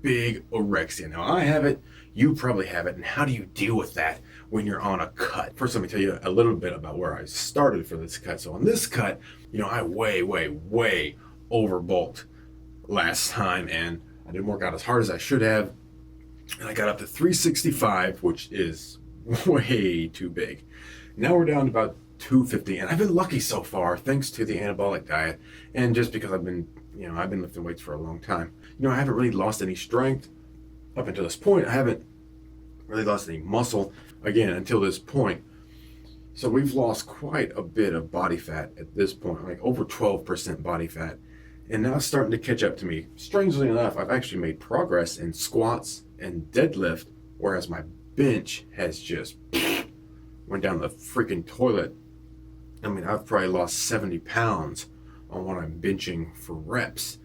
Bigorexia. Now, I have it, you probably have it, and how do you deal with that when you're on a cut? First, let me tell you a little bit about where I started for this cut. So on this cut, I way overbulked last time, and I didn't work out as hard as I should have, and I got up to 365, which is way too big. Now we're down to about 250, and I've been lucky so far thanks to the anabolic diet, and just because I've been lifting weights for a long time. I haven't really lost any strength up until this point. I haven't really lost any muscle again until this point. So we've lost quite a bit of body fat at this point, like over 12% body fat. And now it's starting to catch up to me. Strangely enough, I've actually made progress in squats and deadlift, whereas my bench has just went down the freaking toilet. I mean, I've probably lost 70 pounds on what I'm benching for reps.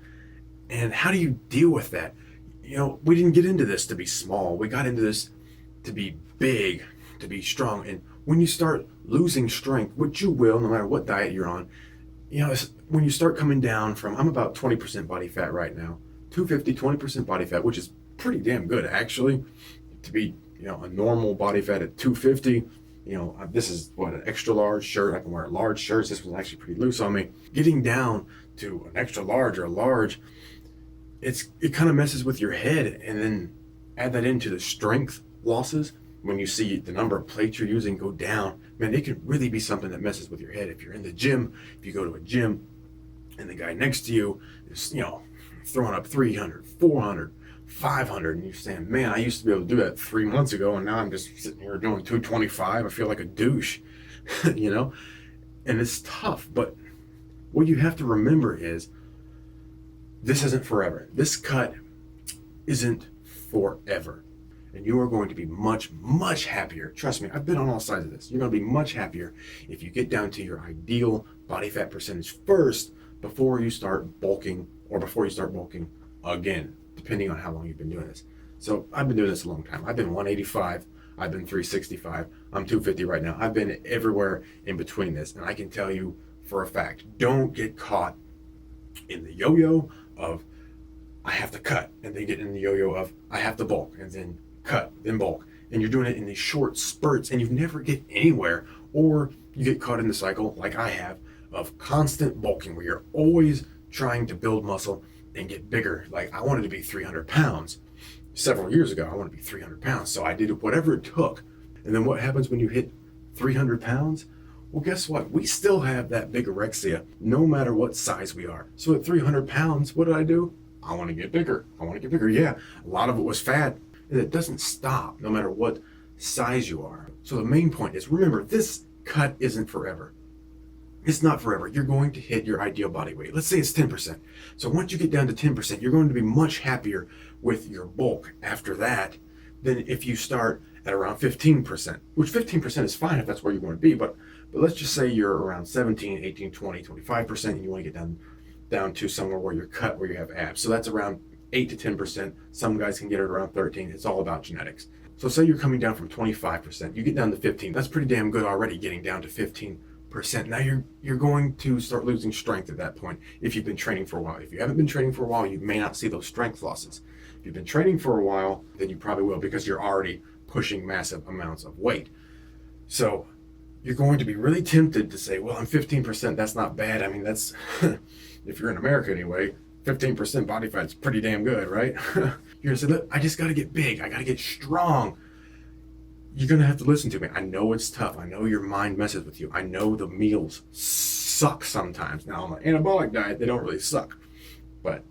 And how do you deal with that? We didn't get into this to be small. We got into this to be big, to be strong. And when you start losing strength, which you will, no matter what diet you're on, when you start coming down from, I'm about 20% body fat right now, 250, 20% body fat, which is pretty damn good actually, to be, a normal body fat at 250. This is an extra large shirt. I can wear large shirts. This was actually pretty loose on me. Getting down to an extra large or a large, it kind of messes with your head, and then add that into the strength losses. When you see the number of plates you're using go down, man, it can really be something that messes with your head. If you're in the gym, if you go to a gym and the guy next to you is, throwing up 300, 400, 500, and you're saying, man, I used to be able to do that 3 months ago, and now I'm just sitting here doing 225. I feel like a douche, and it's tough. But what you have to remember is this isn't forever. This cut isn't forever. And you are going to be much happier. Trust me, I've been on all sides of this. You're going to be much happier if you get down to your ideal body fat percentage first before you start bulking, or before you start bulking again, depending on how long you've been doing this. So I've been doing this a long time. I've been 185, I've been 365, I'm 250 right now. I've been everywhere in between this. And I can tell you for a fact, don't get caught in the yo-yo of I have to cut, and then get in the yo-yo of I have to bulk, and then cut, then bulk. And you're doing it in these short spurts, and you never get anywhere. Or you get caught in the cycle, like I have, of constant bulking, where you're always trying to build muscle and get bigger. Like I wanted to be 300 pounds several years ago. I wanted to be 300 pounds. So I did whatever it took. And then what happens when you hit 300 pounds? Well, guess what? We still have that bigorexia, no matter what size we are. So at 300 pounds, what did I do? I want to get bigger. I want to get bigger. Yeah, a lot of it was fat. And it doesn't stop no matter what size you are. So the main point is, remember, this cut isn't forever. It's not forever. You're going to hit your ideal body weight. Let's say it's 10%. So once you get down to 10%, you're going to be much happier with your bulk after that than if you start at around 15%, which 15% is fine if that's where you want to be. But let's just say you're around 17, 18, 20, 25%, and you want to get down to somewhere where you're cut, where you have abs. So that's around 8 to 10%. Some guys can get it around 13. It's all about genetics. So say you're coming down from 25%, you get down to 15. That's pretty damn good already, getting down to 15%. Now you're going to start losing strength at that point if you've been training for a while. If you haven't been training for a while, you may not see those strength losses. If you've been training for a while, then you probably will, because you're already pushing massive amounts of weight. So you're going to be really tempted to say, well, I'm 15%. That's not bad. I mean, that's, if you're in America anyway, 15% body fat is pretty damn good, right? You're gonna say, look, I just gotta get big. I gotta get strong. You're gonna have to listen to me. I know it's tough. I know your mind messes with you. I know the meals suck sometimes. Now on an anabolic diet, they don't really suck, but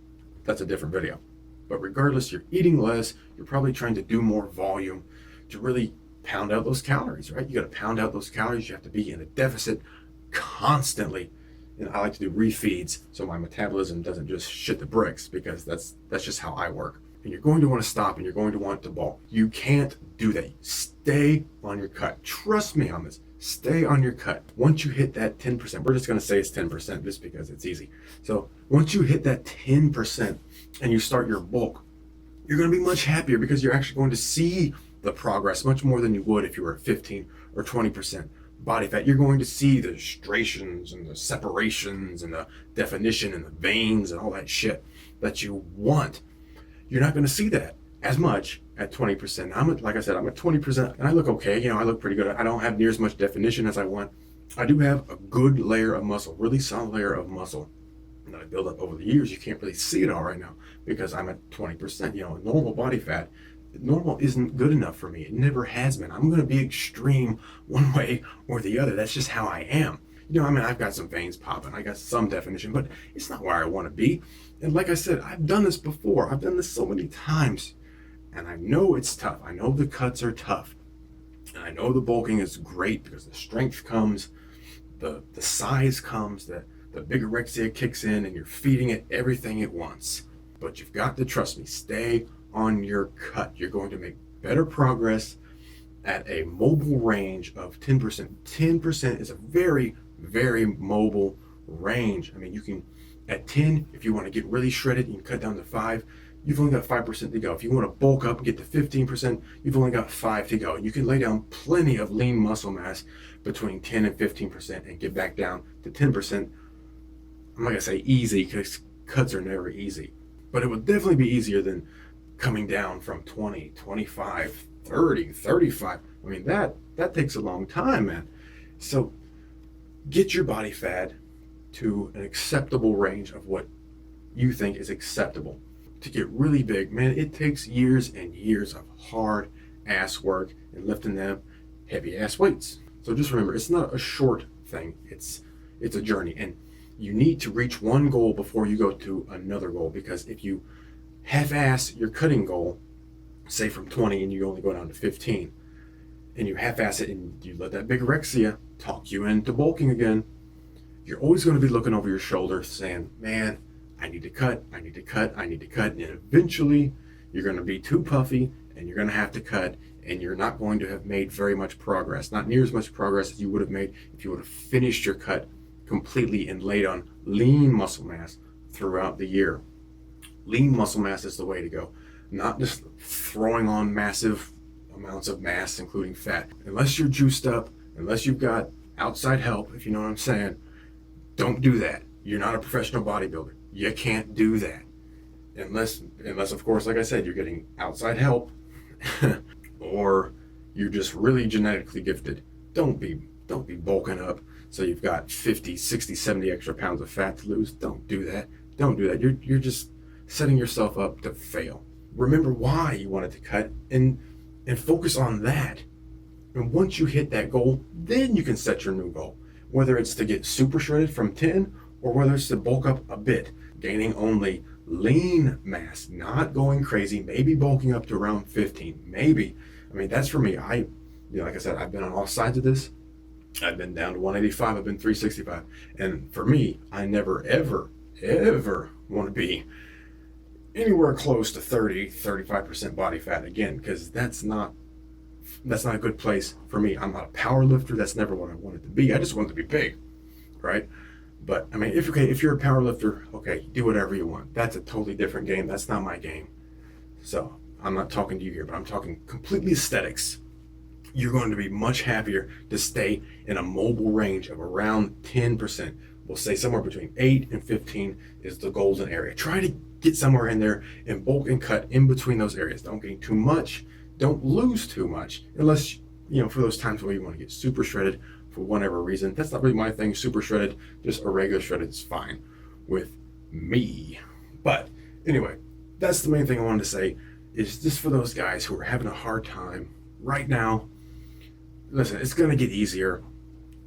that's a different video. But regardless, you're eating less. You're probably trying to do more volume to really pound out those calories, right? You gotta pound out those calories. You have to be in a deficit constantly. And I like to do refeeds so my metabolism doesn't just shit the bricks, because that's just how I work. And you're going to want to stop, and you're going to want to bulk. You can't do that. Stay on your cut. Trust me on this. Stay on your cut. Once you hit that 10%, we're just going to say it's 10% just because it's easy. So once you hit that 10% and you start your bulk, you're going to be much happier, because you're actually going to see the progress much more than you would if you were at 15 or 20% body fat. You're going to see the striations and the separations and the definition and the veins and all that shit that you want. you're not going to see that as much at 20%. Like I said, I'm at 20% and I look okay. You know, I look pretty good. I don't have near as much definition as I want. I do have a good layer of muscle, really solid layer of muscle that I build up over the years. You can't really see it all right now because I'm at 20%. You know, normal body fat, normal isn't good enough for me. It never has been. I'm going to be extreme one way or the other. That's just how I am. You know, I mean, I've got some veins popping. I got some definition, but it's not where I want to be. And like I said, I've done this before. I've done this so many times. And I know it's tough. I know the cuts are tough. And I know the bulking is great because the strength comes, the size comes, the bigorexia kicks in, and you're feeding it everything it wants. But you've got to trust me. Stay on your cut. You're going to make better progress at a mobile range of 10%. 10% is a very, very mobile range. I mean, you can, at 10, if you want to get really shredded, you can cut down to 5. You've only got 5% to go. If you want to bulk up and get to 15%, you've only got 5 to go. You can lay down plenty of lean muscle mass between 10 and 15% and get back down to 10%. I'm not going to say easy because cuts are never easy, but it would definitely be easier than coming down from 20, 25, 30, 35. I mean, that takes a long time, man. So get your body fat to an acceptable range of what you think is acceptable. To get really big, man, it takes years and years of hard ass work and lifting them heavy ass weights. So just remember, it's not a short thing. It's a journey, and you need to reach one goal before you go to another goal, because if you half-ass your cutting goal, say from 20 and you only go down to 15, and you half-ass it and you let that bigorexia talk you into bulking again, you're always going to be looking over your shoulder saying, man, I need to cut, I need to cut, I need to cut. And eventually you're going to be too puffy and you're going to have to cut, and you're not going to have made very much progress, not near as much progress as you would have made if you would have finished your cut completely and laid on lean muscle mass throughout the year. Lean muscle mass is the way to go, not just throwing on massive amounts of mass, including fat. Unless you're juiced up, unless you've got outside help, if you know what I'm saying, don't do that. You're not a professional bodybuilder. You can't do that. Unless of course, like I said, you're getting outside help or you're just really genetically gifted. Don't be bulking up so you've got 50, 60, 70 extra pounds of fat to lose. Don't do that. Don't do that. You're just setting yourself up to fail. Remember why you wanted to cut and focus on that. And once you hit that goal, then you can set your new goal. Whether it's to get super shredded from 10 or whether it's to bulk up a bit, gaining only lean mass, not going crazy, maybe bulking up to around 15, maybe. I mean, that's for me. Like I said, I've been on all sides of this. I've been down to 185, I've been 365. And for me, I never, ever, ever want to be anywhere close to 30, 35% body fat again, because that's not a good place for me. I'm not a power lifter. That's never what I wanted to be. I just wanted to be big, right? But I mean, if you're a power lifter, okay, do whatever you want. That's a totally different game. That's not my game. So I'm not talking to you here, but I'm talking completely aesthetics. You're going to be much happier to stay in a mobile range of around 10%. We'll say somewhere between 8 and 15 is the golden area. Try to get somewhere in there and bulk and cut in between those areas. Don't gain too much. Don't lose too much, unless, for those times where you want to get super shredded for whatever reason. That's not really my thing. Super shredded, just a regular shredded is fine with me. But anyway, that's the main thing I wanted to say, is just for those guys who are having a hard time right now. Listen, it's going to get easier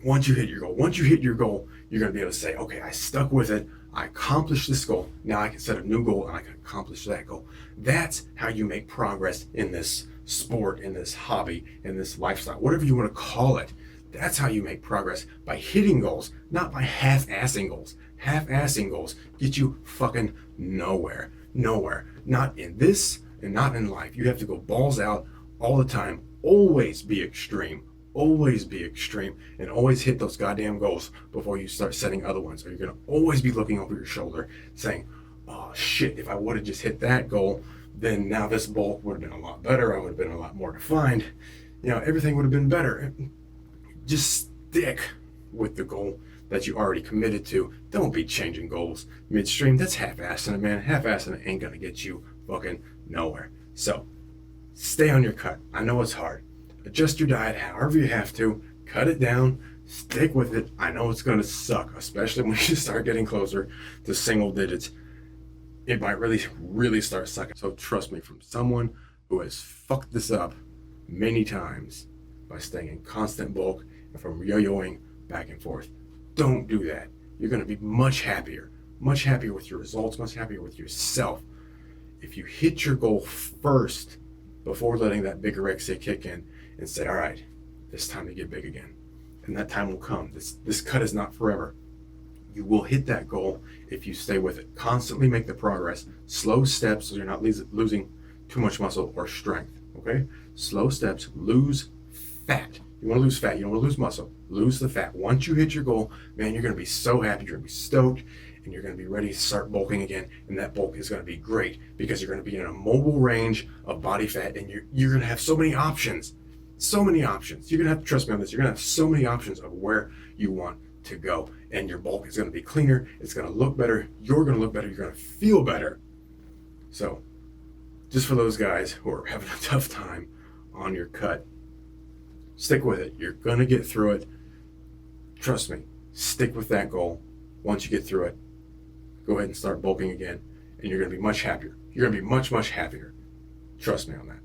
once you hit your goal. Once you hit your goal, you're going to be able to say, okay, I stuck with it. I accomplished this goal. Now I can set a new goal and I can accomplish that goal. That's how you make progress in this sport, in this hobby, in this lifestyle, whatever you want to call it. That's how you make progress, by hitting goals, not by half-assing goals. Half-assing goals get you fucking nowhere. Nowhere. Not in this and not in life. You have to go balls out all the time. Always be extreme. Always be extreme, and always hit those goddamn goals before you start setting other ones. Or you're going to always be looking over your shoulder saying, oh shit, if I would have just hit that goal, then now this bulk would have been a lot better. I would have been a lot more defined. Everything would have been better. Just stick with the goal that you already committed to. Don't be changing goals midstream. That's half-assing it, man. Half-assing it ain't going to get you fucking nowhere. So stay on your cut. I know it's hard. Adjust your diet however you have to. Cut it down. Stick with it. I know it's going to suck, especially when you start getting closer to single digits. It might really start sucking. So trust me, from someone who has fucked this up many times by staying in constant bulk and from yo-yoing back and forth. Don't do that. You're going to be much happier with your results, much happier with yourself if you hit your goal first before letting that bigorexia kick in and say, all right, it's time to get big again. And that time will come. This cut is not forever. You will hit that goal if you stay with it. Constantly make the progress. Slow steps so you're not losing too much muscle or strength, okay? Slow steps, lose fat. You want to lose fat, you don't want to lose muscle. Lose the fat. Once you hit your goal, man, you're going to be so happy, you're going to be stoked, and you're going to be ready to start bulking again. And that bulk is going to be great because you're going to be in a mobile range of body fat, and you're going to have so many options. So many options. You're going to have to trust me on this. You're going to have so many options of where you want to go. And your bulk is going to be cleaner. It's going to look better. You're going to look better. You're going to feel better. So just for those guys who are having a tough time on your cut, stick with it. You're going to get through it. Trust me. Stick with that goal. Once you get through it, go ahead and start bulking again. And you're going to be much happier. You're going to be much happier. Trust me on that.